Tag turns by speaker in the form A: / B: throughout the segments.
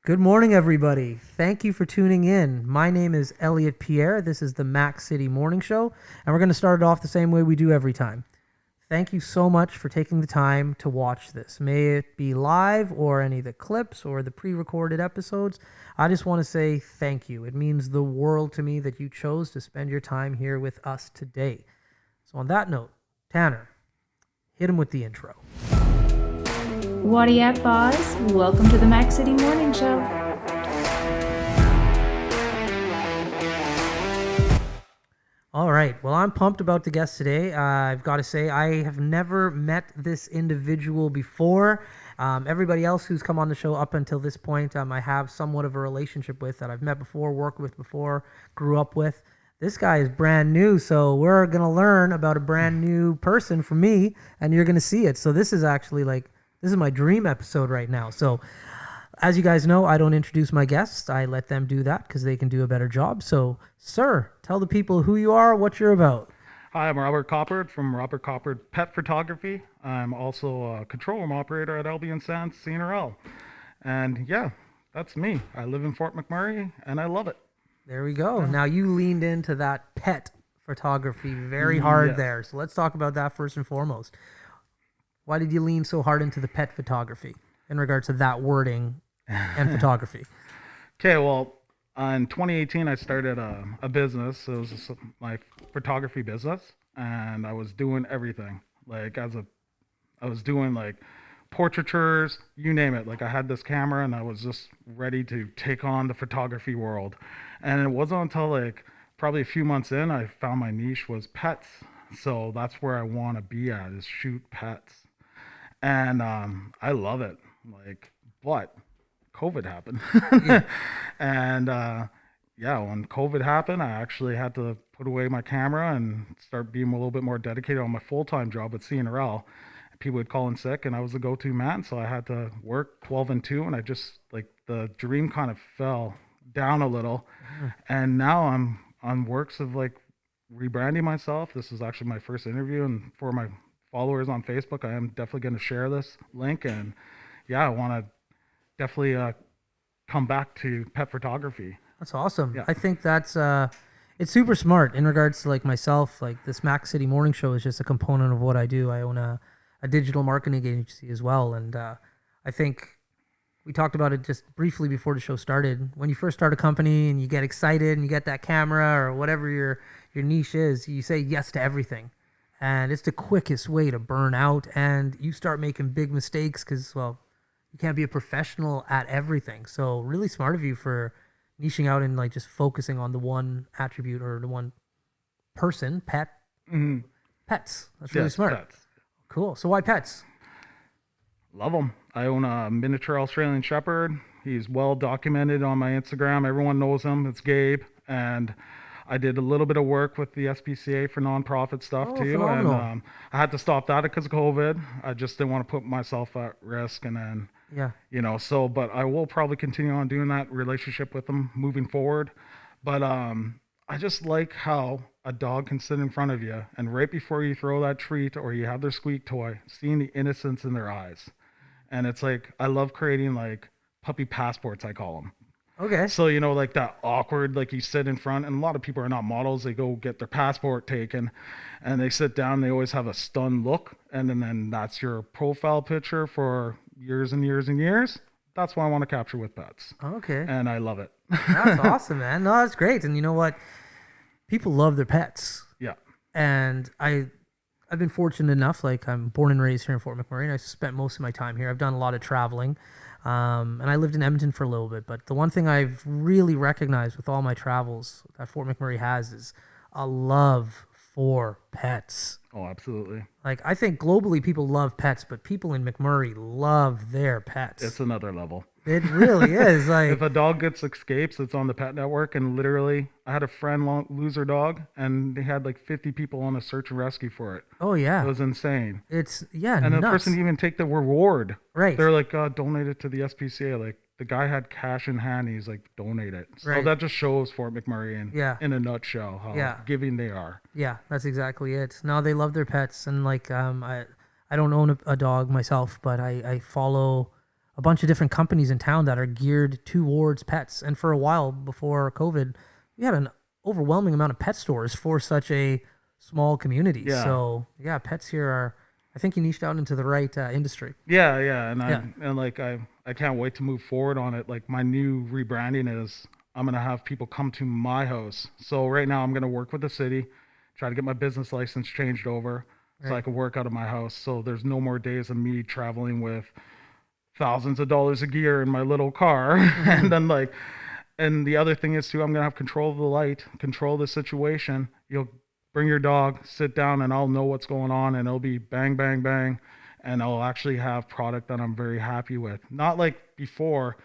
A: Good morning, everybody. Thank you for tuning in. My name is Elliot Pierre. This is the Mac City Morning Show, and we're going to start it off the same way we do every time. Thank you so much for taking the time to watch this. May it be live or any of the clips or the pre-recorded episodes. I just want to say thank you. It means the world to me that you chose to spend your time here with us today. So on that note, Tanner, hit him with the intro.
B: What are you at, boss? Welcome to the Mac City Morning Show.
A: All right. Well, I'm pumped about the guest today. I've got to say, I have never met this individual before. Everybody else who's come on the show up until this point, I have somewhat of a relationship with that I've met before, worked with before, grew up with. This guy is brand new, so we're going to learn about a brand new person from me, and you're going to see it. So this is actually this is my dream episode right now. So as you guys know, I don't introduce my guests. I let them do that because they can do a better job. So, sir, tell the people who you are, what you're about.
C: Hi, I'm Robert Coppard from Robert Coppard Photography. I'm also a control room operator at Albion Sands CNRL. And yeah, that's me. I live in Fort McMurray and I love it.
A: There we go. Now you leaned into that pet photography very hard there. So let's talk about that first and foremost. Why did you lean so hard into the pet photography in regards to that wording and photography?
C: Okay, well, in 2018, I started a business. It was my photography business, and I was doing everything. I was doing portraitures, you name it. Like I had this camera, and I was just ready to take on the photography world. And it wasn't until probably a few months in, I found my niche was pets. So that's where I want to be at, is shoot pets. And I love it. But COVID happened. And when COVID happened, I actually had to put away my camera and start being a little bit more dedicated on my full-time job at CNRL. People would call in sick, and I was the go-to man, so I had to work 12 and 2, and I just, the dream kind of fell down a little. And now I'm on works of, rebranding myself. This is actually my first interview, and for my followers on Facebook, I am definitely going to share this link. And I want to definitely come back to pet photography.
A: That's awesome.
C: Yeah.
A: I think that's it's super smart in regards to myself. This Mac City Morning Show is just a component of what I do. I own a digital marketing agency as well, and I think we talked about it just briefly before the show started. When you first start a company and you get excited and you get that camera or whatever your niche is, you say yes to everything. And it's the quickest way to burn out, and you start making big mistakes because, you can't be a professional at everything. So really smart of you for niching out and just focusing on the one attribute or the one person, pet.
C: Mm-hmm.
A: Pets. That's really smart.
C: Pets.
A: Cool. So why pets?
C: Love them. I own a miniature Australian Shepherd. He's well documented on my Instagram. Everyone knows him. It's Gabe. And I did a little bit of work with the SPCA for nonprofit stuff too.
A: Phenomenal.
C: And I had to stop that because of COVID. I just didn't want to put myself at risk. And then, but I will probably continue on doing that relationship with them moving forward. But I just like how a dog can sit in front of you, and right before you throw that treat or you have their squeak toy, seeing the innocence in their eyes. And it's I love creating puppy passports, I call them.
A: Okay.
C: So, that awkward, you sit in front, and a lot of people are not models. They go get their passport taken and they sit down. They always have a stunned look. And then that's your profile picture for years and years and years. That's what I want to capture with pets.
A: Okay.
C: And I love it.
A: That's awesome, man. No, that's great. And you know what? People love their pets.
C: Yeah.
A: And I've been fortunate enough, I'm born and raised here in Fort McMurray, and I spent most of my time here. I've done a lot of traveling. And I lived in Edmonton for a little bit, but the one thing I've really recognized with all my travels that Fort McMurray has is a love for pets.
C: Oh, absolutely.
A: I think globally people love pets, but people in McMurray love their pets.
C: It's another level.
A: It really is.
C: If a dog escapes, it's on the Pet Network, and literally, I had a friend lose her dog, and they had 50 people on a search and rescue for it.
A: Oh yeah,
C: it was insane.
A: It's
C: and
A: nuts.
C: the person didn't even take the reward.
A: Right.
C: They're donate it to the SPCA. The guy had cash in hand. He's donate it. So
A: right.
C: That just shows Fort McMurray in a nutshell how giving they are.
A: Yeah, that's exactly it. No, they love their pets, and I don't own a dog myself, but I follow a bunch of different companies in town that are geared towards pets. And for a while before COVID, we had an overwhelming amount of pet stores for such a small community.
C: Yeah.
A: So yeah, pets here are, I think you niched out into the right industry.
C: Yeah, and
A: Yeah.
C: I can't wait to move forward on it. Like my new rebranding is I'm gonna have people come to my house. So right now I'm gonna work with the city, try to get my business license changed over so I
A: Right.
C: can work out of my house. So there's no more days of me traveling with thousands of dollars a gear in my little car. And then and the other thing is too, I'm gonna have control of the light, control the situation. You'll bring your dog, sit down, and I'll know what's going on, and it'll be bang, bang, bang, and I'll actually have product that I'm very happy with. Not like before,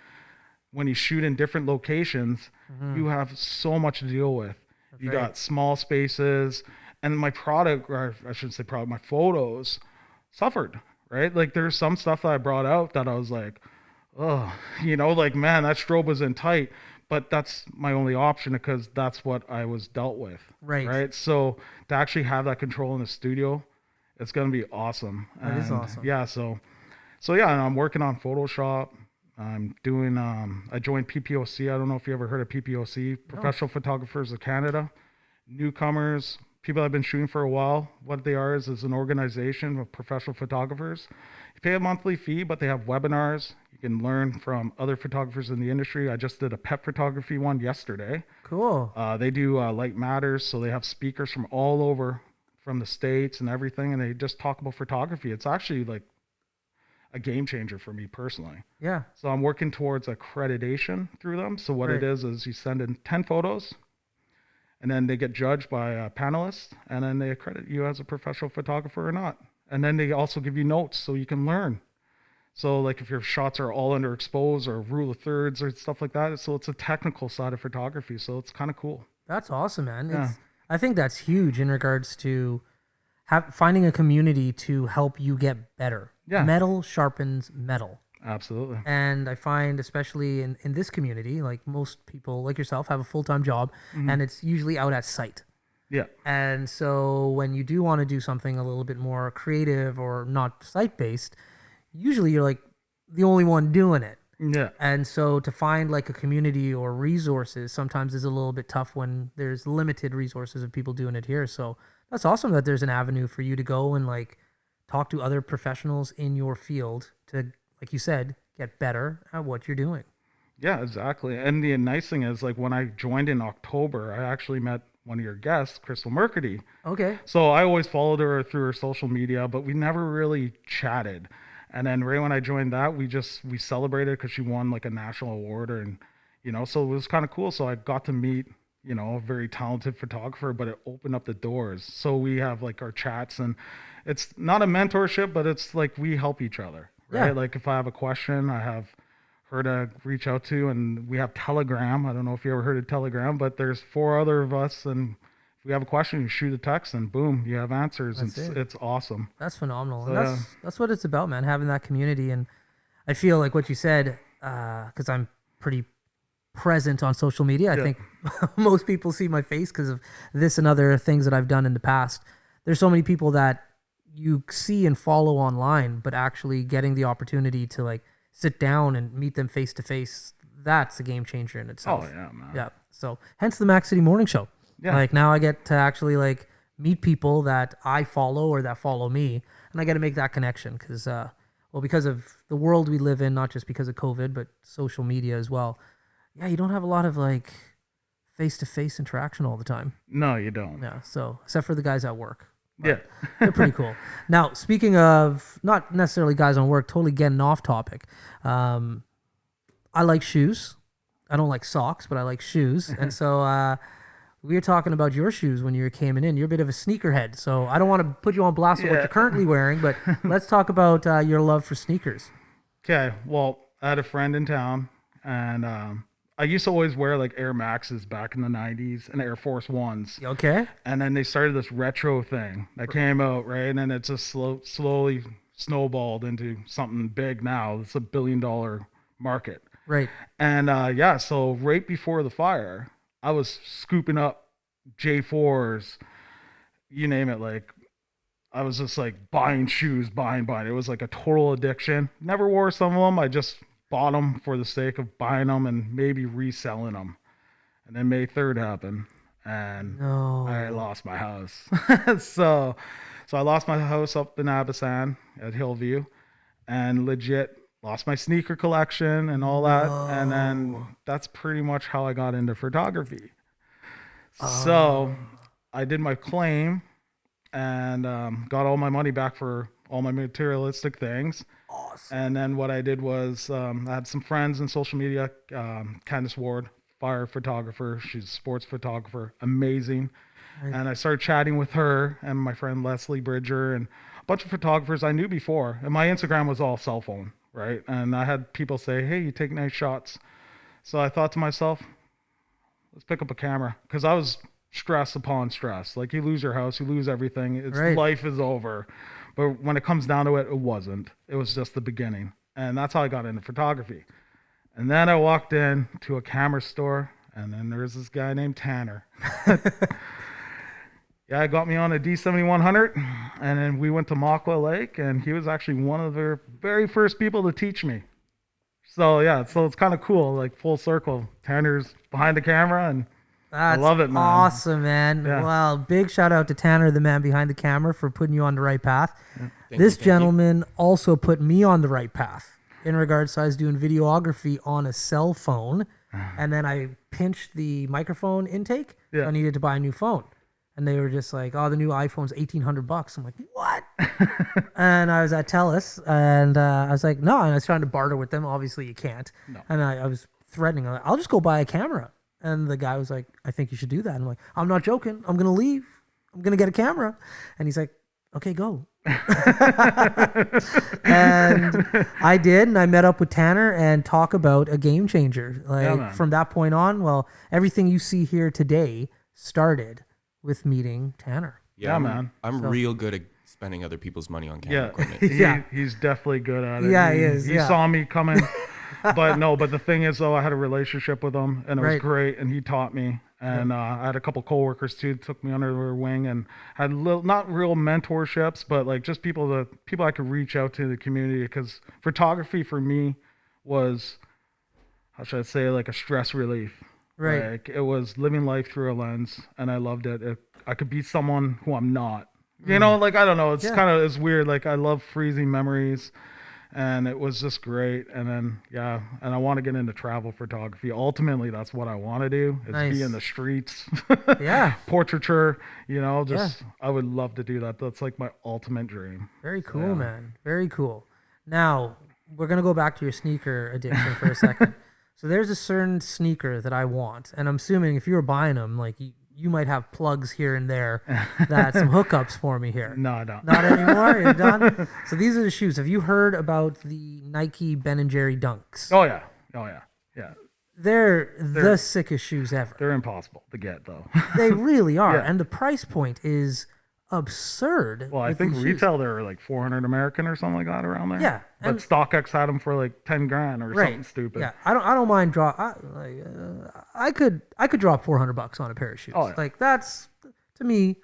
C: when you shoot in different locations, you have so much to deal with. You
A: right.
C: got small spaces, and my product, or I shouldn't say product, my photos suffered. Right, like there's some stuff that I brought out that I was like, oh, like man, that strobe was in tight, but that's my only option because that's what I was dealt with.
A: Right.
C: So to actually have that control in the studio, it's gonna be awesome.
A: That is awesome.
C: Yeah, so yeah, and I'm working on Photoshop. I'm doing I joined PPOC. I don't know if you ever heard of PPOC, Professional Photographers of Canada. Newcomers, people I've been shooting for a while. What they are is an organization of professional photographers. You pay a monthly fee, but they have webinars. You can learn from other photographers in the industry. I just did a pet photography one yesterday.
A: Cool.
C: They do Light Matters, so they have speakers from all over, from the States and everything, and they just talk about photography. It's actually like a game changer for me personally.
A: Yeah.
C: So I'm working towards accreditation through them. So what
A: Right.
C: it is you send in 10 photos, and then they get judged by panelists, and then they accredit you as a professional photographer or not. And then they also give you notes so you can learn. So like if your shots are all underexposed or rule of thirds or stuff like that, so it's a technical side of photography. So it's kind of cool.
A: That's awesome, man.
C: Yeah.
A: I think that's huge in regards to finding a community to help you get better.
C: Yeah.
A: Metal sharpens metal.
C: Absolutely.
A: And I find, especially in this community, like most people like yourself have a full-time job, and it's usually out at site.
C: Yeah.
A: And so when you do want to do something a little bit more creative or not site-based, usually you're like the only one doing it.
C: Yeah.
A: And so to find like a community or resources sometimes is a little bit tough when there's limited resources of people doing it here. So that's awesome that there's an avenue for you to go and like talk to other professionals in your field to, like you said, get better at what you're doing.
C: Yeah, exactly. And the nice thing is, like, when I joined in October, I actually met one of your guests, Crystal Mercady.
A: Okay.
C: So I always followed her through her social media, but we never really chatted. And then right when I joined that, we celebrated because she won like a national award, and so it was kind of cool. So I got to meet a very talented photographer, but it opened up the doors. So we have like our chats, and it's not a mentorship, but it's like we help each other, right?
A: Yeah.
C: Like if I have a question, I have her to reach out to, and we have Telegram. I don't know if you ever heard of Telegram, but there's 4 other of us, and if we have a question, you shoot a text, and boom, you have answers.
A: That's
C: And
A: it.
C: it's awesome.
A: That's phenomenal.
C: So,
A: And that's what it's about, man, having that community. And I feel like what you said, because I'm pretty present on social media. I
C: Yeah.
A: think most people see my face because of this and other things that I've done in the past. There's so many people that you see and follow online, but actually getting the opportunity to like sit down and meet them face to face, that's a game changer in itself.
C: Oh yeah, man.
A: Yeah. So hence the Mac City Morning Show.
C: Yeah.
A: Like now I get to actually like meet people that I follow or that follow me, and I got to make that connection because, because of the world we live in, not just because of COVID, but social media as well. Yeah, you don't have a lot of like face-to-face interaction all the time.
C: No, you don't.
A: Yeah. So except for the guys at work.
C: Yeah.
A: They're pretty cool. Now, speaking of not necessarily guys on work, totally getting off topic. I like shoes. I don't like socks, but I like shoes. And so we were talking about your shoes when you came in. You're a bit of a sneakerhead. So I don't want to put you on blast of what
C: Yeah.
A: you're currently wearing, but let's talk about your love for sneakers.
C: Okay. Well, I had a friend in town, and I used to always wear like Air Maxes back in the 90s and Air Force Ones.
A: Okay.
C: And then they started this retro thing that came out, right? And then it just slowly snowballed into something big now. It's $1 billion market.
A: Right.
C: And so right before the fire, I was scooping up J4s, you name it, like I was just like buying shoes, buying. It was like a total addiction. Never wore some of them. I just bought them for the sake of buying them and maybe reselling them. And then May 3rd happened, and I
A: No.
C: lost my house. so, so I lost my house up in Abisan at Hillview, and legit lost my sneaker collection and all that. And then
A: No.
C: that's pretty much how I got into photography. So
A: Oh,
C: I did my claim and got all my money back for all my materialistic things.
A: awesome.
C: And then what I did was I had some friends in social media. Candice Ward, fire photographer. She's a sports photographer, amazing.
A: Right.
C: And I started chatting with her and my friend Leslie Bridger and a bunch of photographers I knew before. And my Instagram was all cell phone, right? And I had people say, "Hey, you take nice shots." So I thought to myself, let's pick up a camera, because I was stress upon stress. Like, you lose your house, you lose everything. It's
A: Right.
C: life is over. But when it comes down to it, it wasn't. It was just the beginning, and that's how I got into photography. And then I walked in to a camera store, and then there's this guy named Tanner. Yeah, got me on a D7100, and then we went to Makwa Lake, and he was actually one of the very first people to teach me. So yeah, so it's kind of cool, like full circle. Tanner's behind the camera, and
A: That's
C: love it, man.
A: awesome, man.
C: Yeah.
A: Well, big shout out to Tanner, the man behind the camera, for putting you on the right path.
D: Thank
A: This
D: you, thank you.
A: gentleman also put me on the right path in regards to I was doing videography on a cell phone, and then I pinched the microphone intake. So
C: Yeah.
A: I needed to buy a new phone. And they were just like, "Oh, the new iPhone's $1,800." I'm like, "What?" And I was at TELUS, and I was like, "No." And I was trying to barter with them. Obviously, you can't.
C: No.
A: And I was threatening. I'm like, "I'll just go buy a camera." And the guy was like, "I think you should do that." And I'm like, "I'm not joking. I'm gonna leave. I'm gonna get a camera." And he's like, "Okay, go." And I did, and I met up with Tanner and talk about a game changer. Like,
C: man.
A: from that point on, well, everything you see here today started with meeting Tanner.
C: Yeah,
D: I'm,
C: man.
D: I'm real good at spending other people's money on camera
C: Yeah,
D: equipment.
A: Yeah.
C: he's definitely good at it.
A: Yeah, he is,
C: He
A: yeah.
C: saw me coming, but the thing is, though, I had a relationship with him, and it was
A: Right.
C: great, and he taught me. And I had a couple coworkers too, took me under their wing, and had little, not real mentorships, but like just people I could reach out to in the community, because photography for me was, how should I say, like a stress relief.
A: Right.
C: Like, it was living life through a lens, and I loved it. I could be someone who I'm not. You know, like, I don't know. It's
A: Yeah.
C: kind of, it's weird. Like, I love freezing memories, and it was just great. And then, yeah, and I want to get into travel photography. Ultimately, that's what I want to do, is
A: Nice.
C: be in the streets.
A: Yeah.
C: Portraiture, you know, just, I would love to do that. That's like my ultimate dream.
A: Very cool, man. Very cool. Now, we're going to go back to your sneaker addiction for a second. So there's a certain sneaker that I want, and I'm assuming if you were buying them, like, you might have plugs here and there, that some hookups for me here.
C: No, I don't.
A: Not anymore? You're done? So these are the shoes. Have you heard about the Nike Ben & Jerry Dunks?
C: Oh, yeah. Oh, yeah. Yeah.
A: They're the sickest shoes ever.
C: They're impossible to get, though.
A: They really are.
C: Yeah.
A: And the price point is absurd.
C: Well, I
A: with
C: think
A: these shoes.
C: retail, they were like 400 American or something like that around there.
A: Yeah,
C: But
A: and-
C: StockX had them for like 10 grand or something stupid.
A: Yeah, I don't mind drop. I could drop $400 on a pair of shoes.
C: Oh, yeah.
A: Like, that's, to me,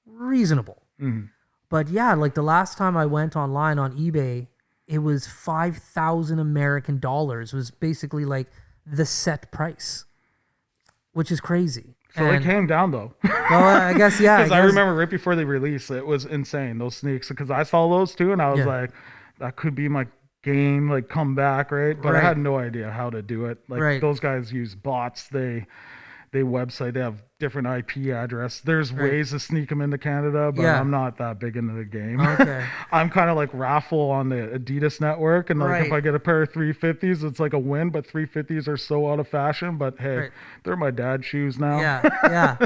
A: reasonable.
C: Mhm.
A: But yeah, like the last time I went online on eBay, it was 5,000 American dollars. Was basically like the set price, which is crazy.
C: So they came down, though.
A: Well, I guess yeah.
C: Because I
A: guess-
C: remember right before they released, it was insane, those sneaks. Because I saw those too, and I was
A: Yeah.
C: like, that could be my game, like, come back, right? But
A: Right.
C: I had no idea how to do it. Like,
A: Right.
C: those guys use bots. They website, they have different IP address. There's
A: Right.
C: ways to sneak them into Canada, but
A: Yeah.
C: I'm not that big into the game.
A: Okay.
C: I'm kind of like Raffle on the Adidas network, and like,
A: Right.
C: if I get a pair of 350s, it's like a win. But 350s are so out of fashion. But hey,
A: Right.
C: they're my dad's shoes now.
A: Yeah, yeah.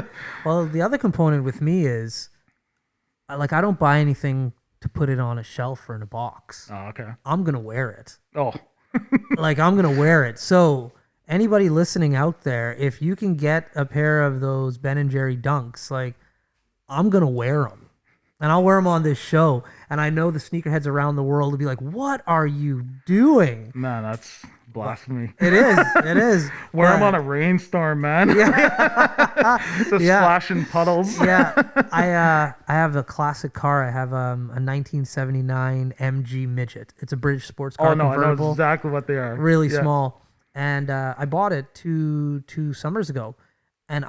A: Well, the other component with me is, like, I don't buy anything to put it on a shelf or in a box.
C: Oh, okay.
A: I'm gonna wear it.
C: Oh,
A: Like, I'm gonna wear it. So anybody listening out there, if you can get a pair of those Ben & Jerry Dunks, like, I'm gonna wear them, and I'll wear them on this show. And I know the sneakerheads around the world will be like, "What are you doing?"
C: man, that's Blasphemy.
A: It is. It is.
C: Wear them on a rainstorm, man. Just splashing puddles.
A: Yeah. I have a classic car. I have a 1979 MG Midget. It's a British sports car.
C: Oh no, I know
A: convertible.
C: exactly what they are.
A: Really small. And I bought it two summers ago. And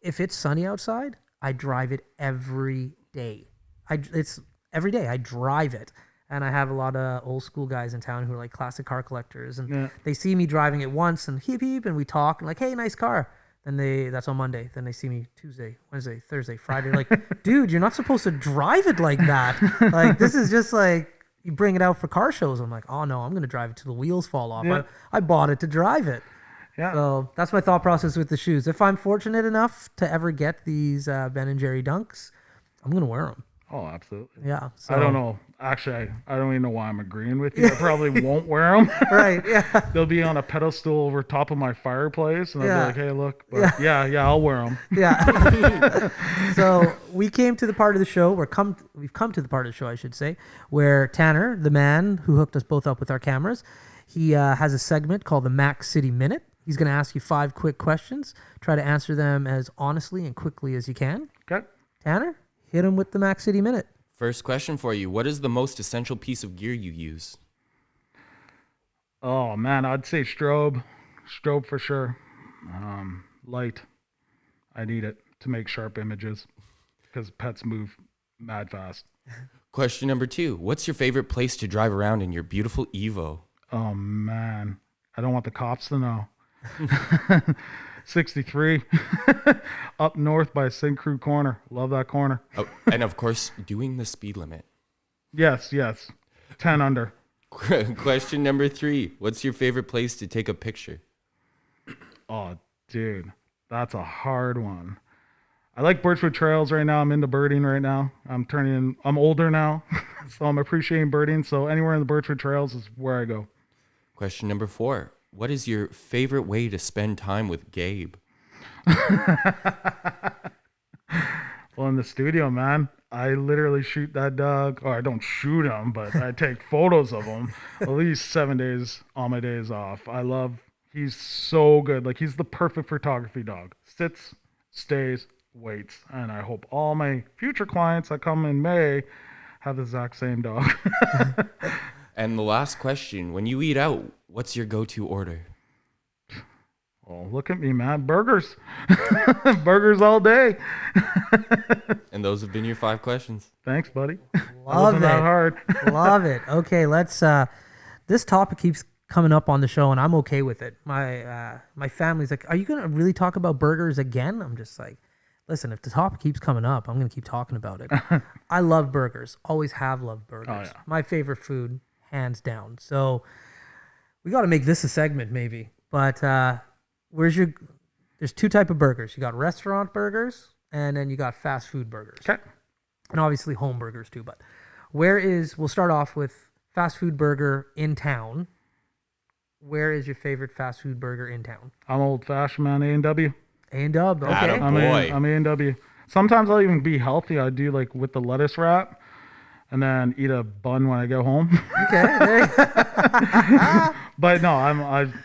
A: if it's sunny outside, I drive it every day. It's every day I drive it. And I have a lot of old school guys in town who are like classic car collectors, and they see me driving it once, and heep heep, and we talk, and like, hey, nice car. Then that's on Monday. Then they see me Tuesday, Wednesday, Thursday, Friday. Like, dude, you're not supposed to drive it like that. Like, this is just like you bring it out for car shows. I'm like, oh no, I'm gonna drive it till the wheels fall off.
C: Yeah.
A: I bought it to drive it.
C: Yeah.
A: So that's my thought process with the shoes. If I'm fortunate enough to ever get these Ben and Jerry Dunks, I'm gonna wear them.
C: Oh, absolutely.
A: Yeah. So.
C: I don't know. Actually, I don't even know why I'm agreeing with you. I probably won't wear them.
A: Right. Yeah.
C: They'll be on a pedestal over top of my fireplace, and I'll be like, "Hey, look." But yeah, I'll wear them.
A: Yeah. So we came to the part of the show we've come to the part of the show, I should say, where Tanner, the man who hooked us both up with our cameras, he has a segment called the Mac City Minute. He's going to ask you 5 quick questions. Try to answer them as honestly and quickly as you can.
C: Okay.
A: Tanner, hit him with the Mac City Minute.
D: First question for you. What is the most essential piece of gear you use?
C: Oh man, I'd say strobe for sure. Light, I need it to make sharp images because pets move mad fast.
D: Question number 2. What's your favorite place to drive around in your beautiful Evo?
C: Oh man, I don't want the cops to know. 63 up north by Syncrew Corner. Love that corner.
D: Oh, and of course, doing the speed limit.
C: Yes. 10 under.
D: Question number 3. What's your favorite place to take a picture?
C: Oh, dude, that's a hard one. I like Birchwood Trails right now. I'm into birding right now. I'm older now, so I'm appreciating birding. So anywhere in the Birchwood Trails is where I go.
D: Question number 4. What is your favorite way to spend time with Gabe?
C: Well, in the studio, man, I literally shoot that dog. Or I don't shoot him, but I take photos of him at least 7 days on my days off. He's so good. Like, he's the perfect photography dog. Sits, stays, waits. And I hope all my future clients that come in May have the exact same dog.
D: And the last question, when you eat out, what's your go-to order?
C: Oh, look at me, man. Burgers. Burgers all day.
D: And those have been your 5 questions.
C: Thanks, buddy.
A: Love it.
C: That hard.
A: Love it. Okay, let's this topic keeps coming up on the show and I'm okay with it. My family's like, "Are you going to really talk about burgers again?" I'm just like, "Listen, if the topic keeps coming up, I'm going to keep talking about it." I love burgers. Always have loved burgers.
C: Oh, yeah.
A: My favorite food, hands down. So we got to make this a segment maybe. But there's 2 type of burgers. You got restaurant burgers and then you got fast food burgers.
C: Okay.
A: And obviously home burgers too. But we'll start off with fast food burger in town. Where is your favorite fast food burger in town?
C: I'm old fashioned, man. A&W.
A: A&W. Okay.
D: Atta boy.
C: I'm A&W. Sometimes I'll even be healthy. I do like with the lettuce wrap and then eat a bun when I go home.
A: Okay. There you go.
C: But no,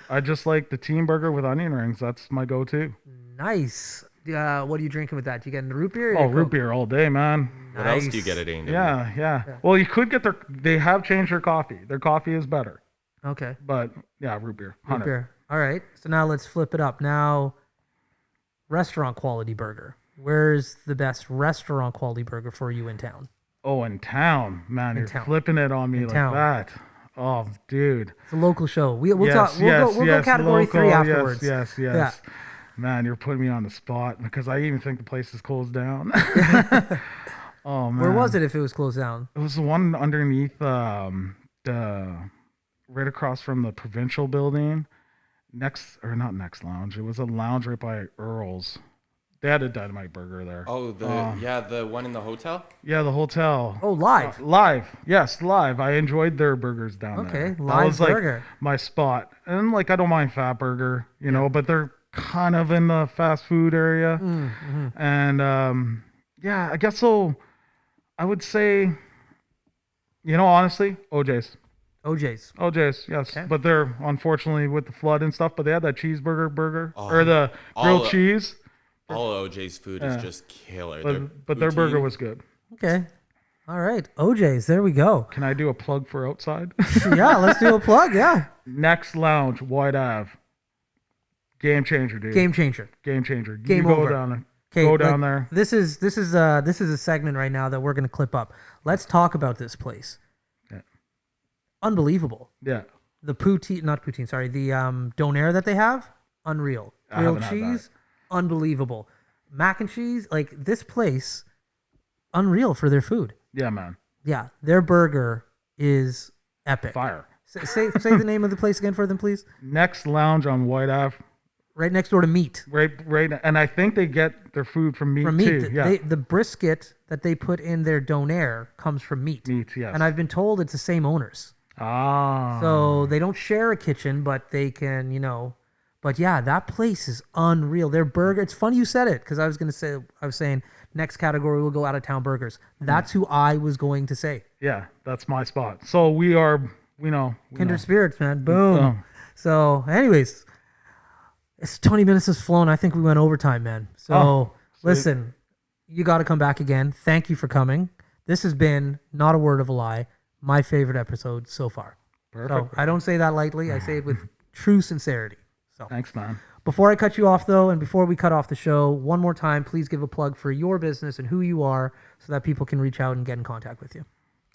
C: I just like the team burger with onion rings. That's my go-to.
A: Nice. What are you drinking with that? You getting the root beer? Or
C: Oh,
A: your
C: root
A: Coke?
C: beer all day, man.
D: What else do you get at A&W?
C: Yeah. Well, you could get they have changed their coffee. Their coffee is better.
A: Okay.
C: But yeah, root beer.
A: Root
C: 100.
A: beer. All right. So now let's flip it up. Now, restaurant quality burger. Where's the best restaurant quality burger for you in town?
C: Oh, in town, man,
A: In
C: you're
A: town.
C: flipping it on me like
A: town.
C: that. Oh, dude.
A: It's a local show. We'll
C: Yes,
A: talk. We'll go category
C: local,
A: 3 afterwards.
C: Yes.
A: Yeah.
C: Man, you're putting me on the spot because I even think the place is closed down. Oh man.
A: Where was it if it was closed down?
C: It was the one underneath right across from the provincial building. Not next lounge. It was a lounge right by Earl's. They had a dynamite burger there.
D: Oh, the one in the hotel?
C: Yeah, the hotel.
A: Oh, live.
C: Live. Yes, live. I enjoyed their burgers down there.
A: Okay,
C: That
A: live
C: was like
A: burger.
C: my spot. And like I don't mind Fat Burger, you know, but they're kind of in the fast food area.
A: Mm-hmm.
C: And yeah, I guess so. I would say, you know, honestly, OJ's.
A: OJ's.
C: OJ's, yes.
A: Okay.
C: But they're unfortunately with the flood and stuff. But they had that cheeseburger burger
D: Oh,
C: or the grilled
D: all-
C: cheese.
D: All OJ's food is just killer.
C: But their burger was good.
A: Okay. All right. OJ's. There we go.
C: Can I do a plug for outside?
A: Yeah, let's do a plug. Yeah.
C: Next Lounge, White Ave. Game changer, dude.
A: Game changer.
C: Game changer.
A: Game
C: you go
A: over.
C: down there.
A: Okay,
C: Go down there.
A: This is a segment right now that we're gonna clip up. Let's talk about this place.
C: Yeah.
A: Unbelievable.
C: Yeah.
A: The not poutine, sorry, the donair that they have, unreal.
C: I
A: Grilled
C: haven't had
A: cheese, unbelievable. Mac and cheese, like this place, unreal for their food.
C: Yeah, man.
A: Yeah, their burger is epic.
C: Fire.
A: Say the name of the place again for them, please.
C: Next Lounge on White Ave.
A: Right next door to Meat.
C: Right. And I think they get their food from Meat,
A: From Meat,
C: too. Yeah.
A: the brisket that they put in their donair comes from Meat.
C: Meat, yes.
A: And I've been told it's the same owners.
C: Ah.
A: So they don't share a kitchen, but they can, But yeah, that place is unreal. Their burger, it's funny you said it, because I was saying next category we'll go out of town burgers. That's who I was going to say.
C: Yeah, that's my spot. So we know.
A: Kindred spirits, man. Boom.
C: Oh.
A: So, anyways, it's 20 minutes has flown. I think we went overtime, man. So listen, you got to come back again. Thank you for coming. This has been, not a word of a lie, my favorite episode so far.
C: Perfect.
A: So I don't say that lightly. I say it with true sincerity. So
C: Thanks, man.
A: before I cut you off, though, and before we cut off the show, one more time, please give a plug for your business and who you are so that people can reach out and get in contact with you.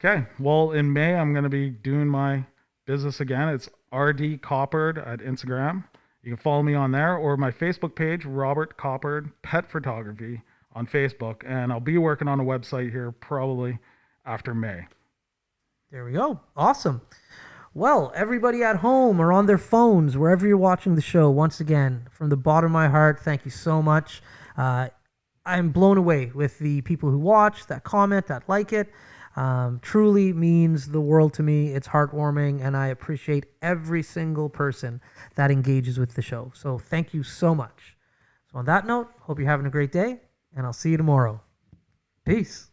C: Okay. Well, in May, I'm going to be doing my business again. It's RD Coppard at Instagram. You can follow me on there, or my Facebook page, Robert Coppard Pet Photography on Facebook. And I'll be working on a website here probably after May.
A: There we go. Awesome. Well, everybody at home or on their phones, wherever you're watching the show, once again, from the bottom of my heart, thank you so much. I'm blown away with the people who watch, that comment, that like it. Truly means the world to me. It's heartwarming, and I appreciate every single person that engages with the show. So thank you so much. So on that note, hope you're having a great day, and I'll see you tomorrow. Peace.